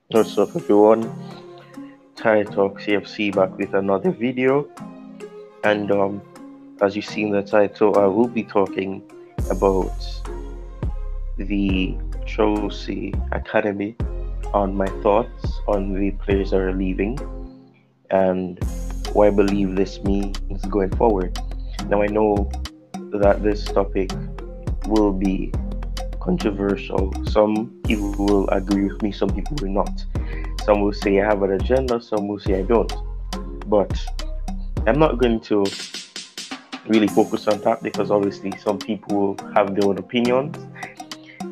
What's up, everyone? Tytalkz FC back with another video, and as you see in the title, I will be talking about the Chelsea Academy, on my thoughts on the players that are leaving, and what I believe this means going forward. Now, I know that this topic will be controversial. Some people will agree with me, some people will not. Some will say I have an agenda, some will say I don't. But I'm not going to really focus on that because obviously some people will have their own opinions.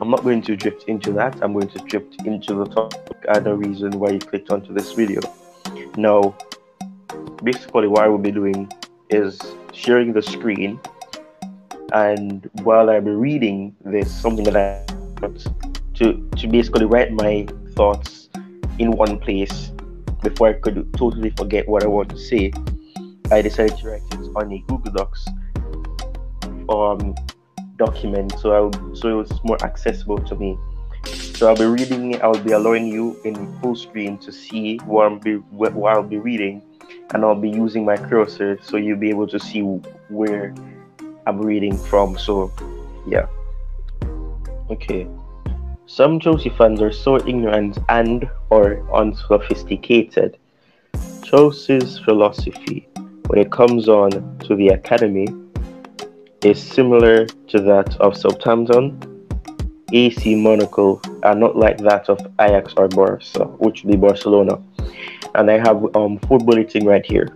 I'm not going to drift into that. I'm going to drift into the topic and the reason why you clicked onto this video. Now, basically what I will be doing is sharing the screen, and while I'll be reading this, something that I want to basically write my thoughts in one place before I could totally forget what I want to say, I decided to write it on a Google Docs document, so it's more accessible to me. So I'll be reading it. I'll be allowing you in full screen to see what I'll be reading, and I'll be using my cursor so you'll be able to see where I'm reading from. So yeah, okay. Some Chelsea fans are so ignorant and or unsophisticated. Chelsea's philosophy when it comes on to the academy is similar to that of Southampton, AC Monaco, and not like that of Ajax or Barca, which would be Barcelona. And I have full bulletin right here.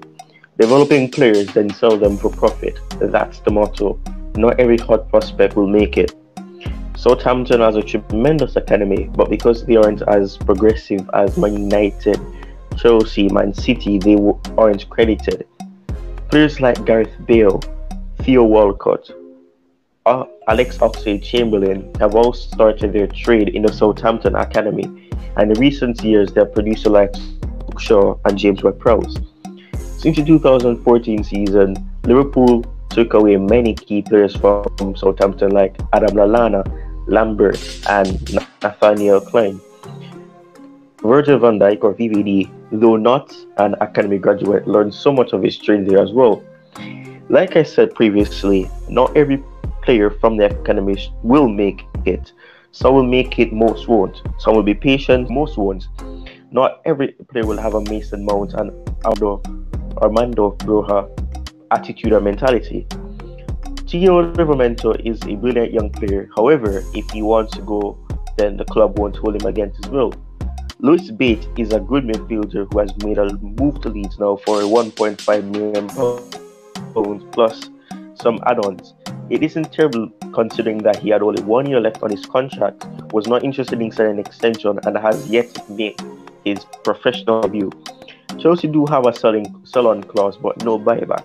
Developing players, then sell them for profit. That's the motto. Not every hot prospect will make it. Southampton has a tremendous academy, but because they aren't as progressive as Man United, Chelsea, Man City, they aren't credited. Players like Gareth Bale, Theo Walcott, Alex Oxlade-Chamberlain have all started their trade in the Southampton academy, and in recent years they have produced like Shaw and James Ward-Prowse. Since the 2014 season, Liverpool took away many key players from Southampton like Adam Lallana, Lambert, and Nathaniel Klein. Virgil van Dijk, or VVD, though not an academy graduate, learned so much of his trade there as well. Like I said previously, not every player from the academy will make it. Some will make it, most won't. Some will be patient, most won't. Not every player will have a Mason Mount and Armando Broja attitude or mentality. Gio Livramento is a brilliant young player. However, if he wants to go, then the club won't hold him against his will. Lewis Bate is a good midfielder who has made a move to Leeds now for £1.5 million plus some add-ons. It isn't terrible considering that he had only 1 year left on his contract, was not interested in signing an extension, and has yet to make his professional debut. Chelsea do have a sell-on clause, but no buyback.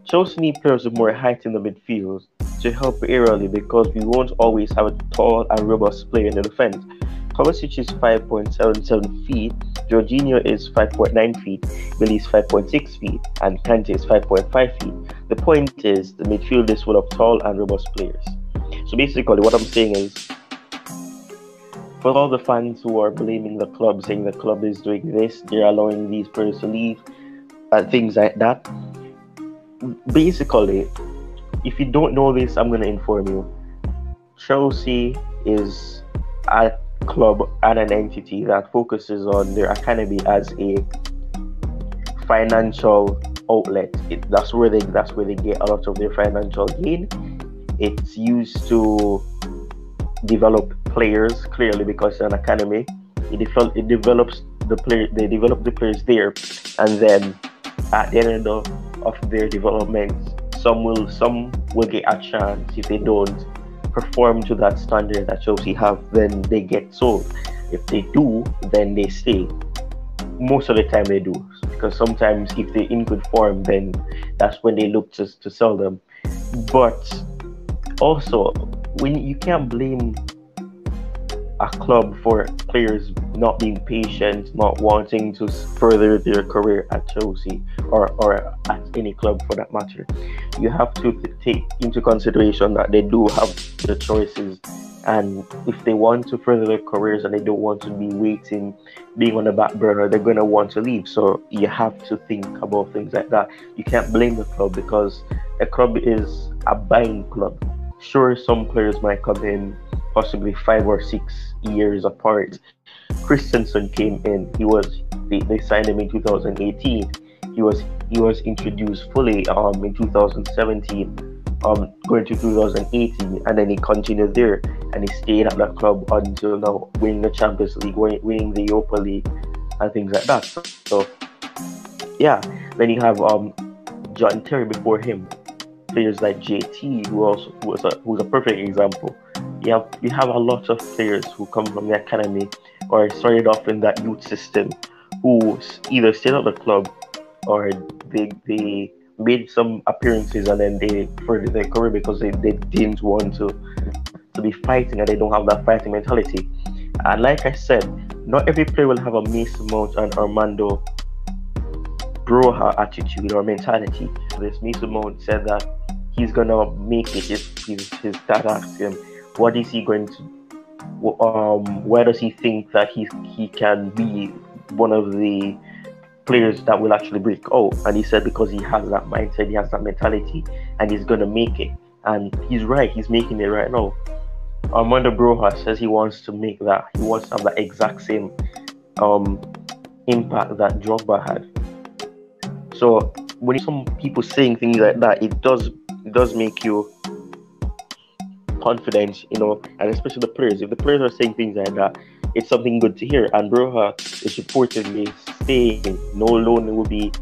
Chelsea need players with more height in the midfield to help aerially because we won't always have a tall and robust player in the defense. Kovacic is 5.77 feet, Jorginho is 5.9 feet, Billy is 5.6 feet, and Kante is 5.5 feet. The point is, the midfield is full of tall and robust players. So basically, what I'm saying is, for all the fans who are blaming the club, saying the club is doing this, they're allowing these players to leave, and things like that. Basically, if you don't know this, I'm going to inform you. Chelsea is a club and an entity that focuses on their academy as a financial outlet. That's where they get a lot of their financial gain. It's used to develop players, clearly, because it's an academy. It develops the player. They develop the players there, and then at the end of their development, some will get a chance. If they don't perform to that standard that Chelsea have, then they get sold. If they do, then they stay. Most of the time they do, because sometimes if they're in good form, then that's when they look to sell them. But also, when you can't blame a club for players not being patient, not wanting to further their career at Chelsea or at any club for that matter. You have to take into consideration that they do have the choices, and if they want to further their careers and they don't want to be waiting, being on the back burner, they're going to want to leave. So you have to think about things like that. You can't blame the club, because a club is a buying club. Sure, some players might come in possibly 5 or 6 years apart. Christensen came in. They signed him in 2018. He was introduced fully in 2017, going to 2018, and then he continued there, and he stayed at that club until now, winning the Champions League, winning the Europa League, and things like that. So yeah, then you have John Terry before him. Players like JT, who's a perfect example. You have a lot of players who come from the academy or started off in that youth system, who either stayed at the club or they made some appearances and then they furthered their career because they didn't want to be fighting, and they don't have that fighting mentality. And like I said, not every player will have a Mason Mount and Armando Broja attitude or mentality. This Mason Mount said that he's gonna make it. His dad asked him, what is he going to? Where does he think that he can be one of the players that will actually break out? And he said because he has that mindset, he has that mentality, and he's gonna make it. And he's right. He's making it right now. Armando Broja says he wants to make that. He wants to have that exact same impact that Drogba had. So when some people saying things like that, it does make you confident, and especially the players. If the players are saying things like that, it's something good to hear. And Broja is reportedly saying no loan will be.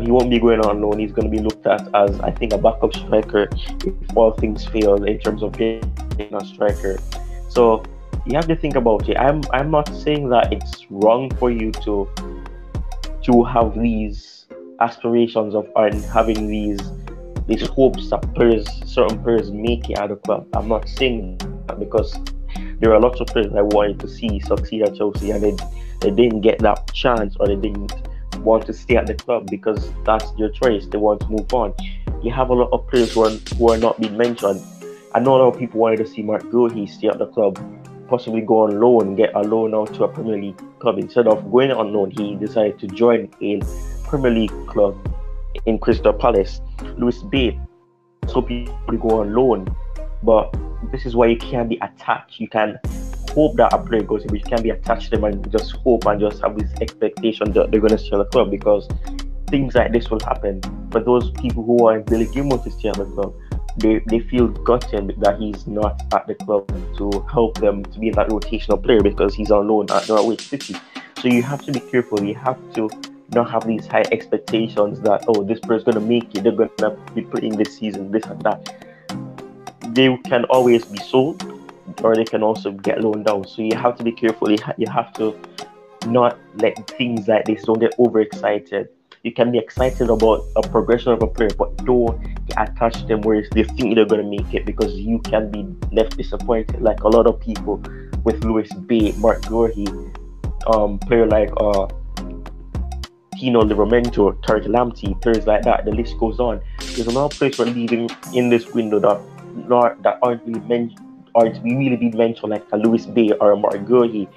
He won't be going on loan. He's going to be looked at as, I think, a backup striker if all things fail in terms of being a striker. So you have to think about it. I'm not saying that it's wrong for you to have these aspirations of having these hopes that certain players make it at the club. I'm not saying that, because there are lots of players I wanted to see succeed at Chelsea, and they didn't get that chance, or they didn't want to stay at the club because that's their choice. They want to move on. You have a lot of players who are not being mentioned. I know a lot of people wanted to see Mark Guehi stay at the club, possibly go on loan, get a loan out to a Premier League club. Instead of going on loan, he decided to join a Premier League club in Crystal Palace. Lewis Bate, so people go on loan, but this is why you can't be attached. You can hope that a player goes in, but you can't be attached to them and just hope and just have this expectation that they're going to stay at the club, because things like this will happen. For those people who want Billy Gilmour to stay at the club, they feel gutted that he's not at the club to help them to be that rotational player because he's on loan at Norwich City. So you have to be careful. You have to not have these high expectations that, oh, this player's going to make it, they're going to be playing this season, this and that. They can always be sold, or they can also get loaned out. So you have to be careful. You have to not let things like this, don't get overexcited. You can be excited about a progression of a player, but don't get attached to them where they think they're going to make it, because you can be left disappointed, like a lot of people with Lewis Bate, Mark Guehi, player like Tino Livramento, TariqLamptey, players like that. The list goes on. There's a lot of players who are leaving in this window that aren't really being mentioned, like a Lewis Bate or a Mark Guehi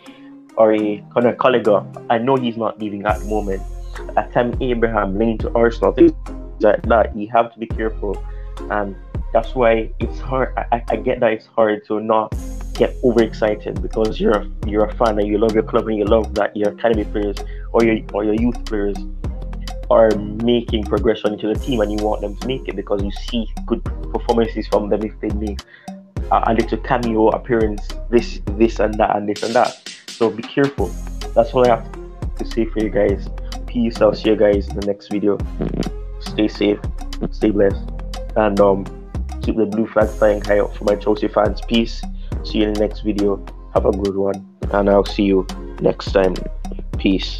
or a Conor Gallagher. I know he's not leaving at the moment. At time Abraham linked to Arsenal, things like that. You have to be careful, and that's why it's hard. I get that it's hard to not get overexcited, because you're a fan and you love your club and you love that your academy players or your youth players are making progression into the team, and you want them to make it because you see good performances from them if they make a little cameo appearance, this and that and this and that. So be careful. That's all I have to say for you guys. Peace. I'll see you guys in the next video. Stay safe, stay blessed, and keep the blue flag flying high up for my Chelsea fans. Peace. See you in the next video. Have a good one, and I'll see you next time. Peace.